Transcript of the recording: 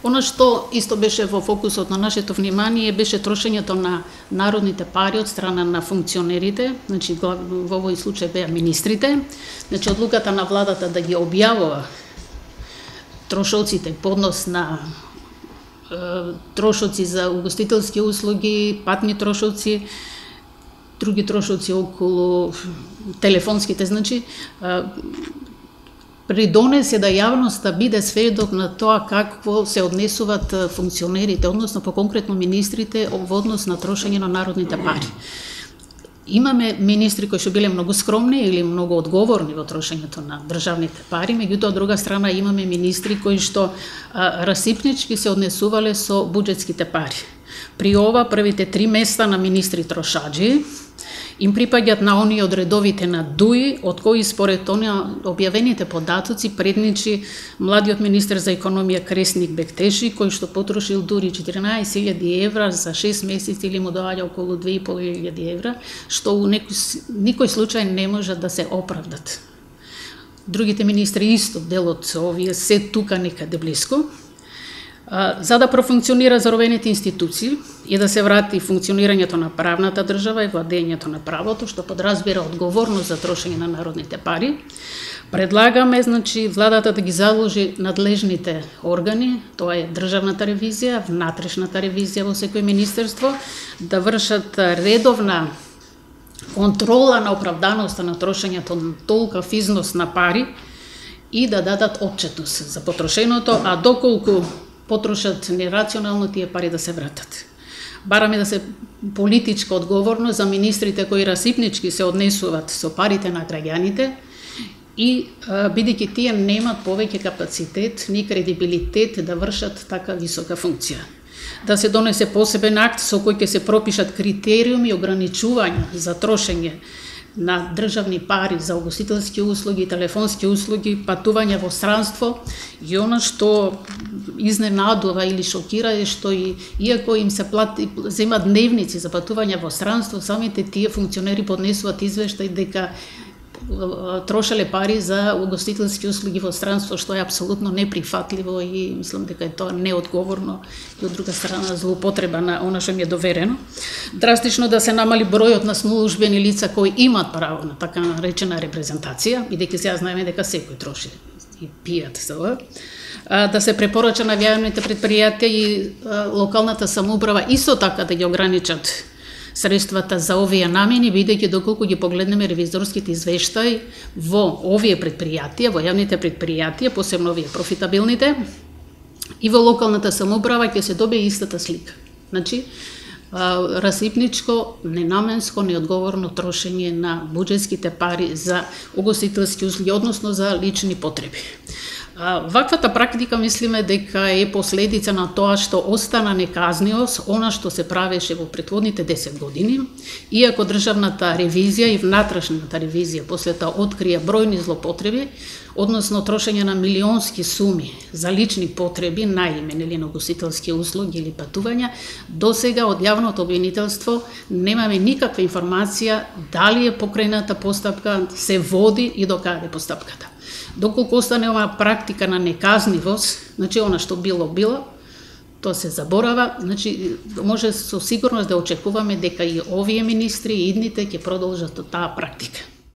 Она што исто беше во фокусот на нашето внимание беше трошењето на народните пари од страна на функционерите, значи во овој случај беа министрите, значи одлуката на владата да ги објавува трошоците по однос на трошоци за угостителски услуги, патни трошоци, други трошоци околу телефонските, значи придонесе да јавноста биде сведок на тоа какво се однесуваат функционерите, односно по конкретно министрите во однос на трошење на народните пари. Имаме министри кои што биле многу скромни или многу одговорни во трошењето на државните пари, меѓутоа од друга страна имаме министри кои што расипнички се однесувале со буџетските пари. При ова првите 3 места на министри трошаџи им припаѓаат на оние од редовите на ДУИ, од кои според оние објавените податоци предничи младиот министер за економија Кресник Бектеши, кој што потрошил дури 14.000 евра за 6 месеци или му доаѓа околу 2.500 евра, што у никој случај не може да се оправдат. Другите министри исто делот овие се тука некаде блиско. За да профункционира заробените институции и да се врати функционирањето на правната држава и владењето на правото, што подразбира одговорност за трошење на народните пари, предлагаме, значи, владата да ги заложи надлежните органи, тоа е државната ревизија, внатрешната ревизија во секој министерство, да вршат редовна контрола на оправданоста на трошењето на толков износ на пари и да дадат отчетност за потрошеното, а доколку потрошат нерационално, тие пари да се вратат. Бараме да се политичка одговорност за министрите кои расипнички се однесуваат со парите на граѓаните и бидејќи тие немаат повеќе капацитет ни кредибилитет да вршат така висока функција. Да се донесе посебен акт со кој ќе се пропишат критериуми и ограничувања за трошење на државни пари за угостителски услуги, телефонски услуги, патување во странство, и она што изненадува или шокира е што иако им се плати, земат дневници за патување во странство, самите тие функционери поднесуваат извештај дека трошеле пари за угостителски услуги во странство, што е апсолутно неприфатливо и мислам дека е тоа неодговорно и од друга страна злоупотреба на она што ми е доверено. Драстично да се намали бројот на службени лица кои имаат право на така наречена репрезентација, бидејќи сега знаеме дека секој троши и пијат за ова. Да се препорача на јавните предпријатија и локалната самоуправа исто така да ги ограничат средствата за овие намени, бидејќи доколку ги погледнеме ревизорските извештаи во овие предпријатија, во јавните предпријатија, посебно овие профитабилните, и во локалната самоуправа ќе се добие истата слика. Значи, расипничко, ненаменско, неодговорно трошење на буџетските пари за угостителски услуги, односно за лични потреби. Ваквата практика мислиме дека е последица на тоа што остана неказниост она што се правеше во претходните 10 години, иако државната ревизија и внатрешната ревизија после тоа открија бројни злопотреби, односно трошење на милионски суми за лични потреби, најме нели на угостителски услуги или патувања, досега од јавното обвинителство немаме никаква информација дали е покрената постапка, се води и до каде постапката. Доколку остане оваа практика на неказнивост, значи она што било, тоа се заборава, значи може со сигурност да очекуваме дека и овие министри и идните ќе продолжат таа практика.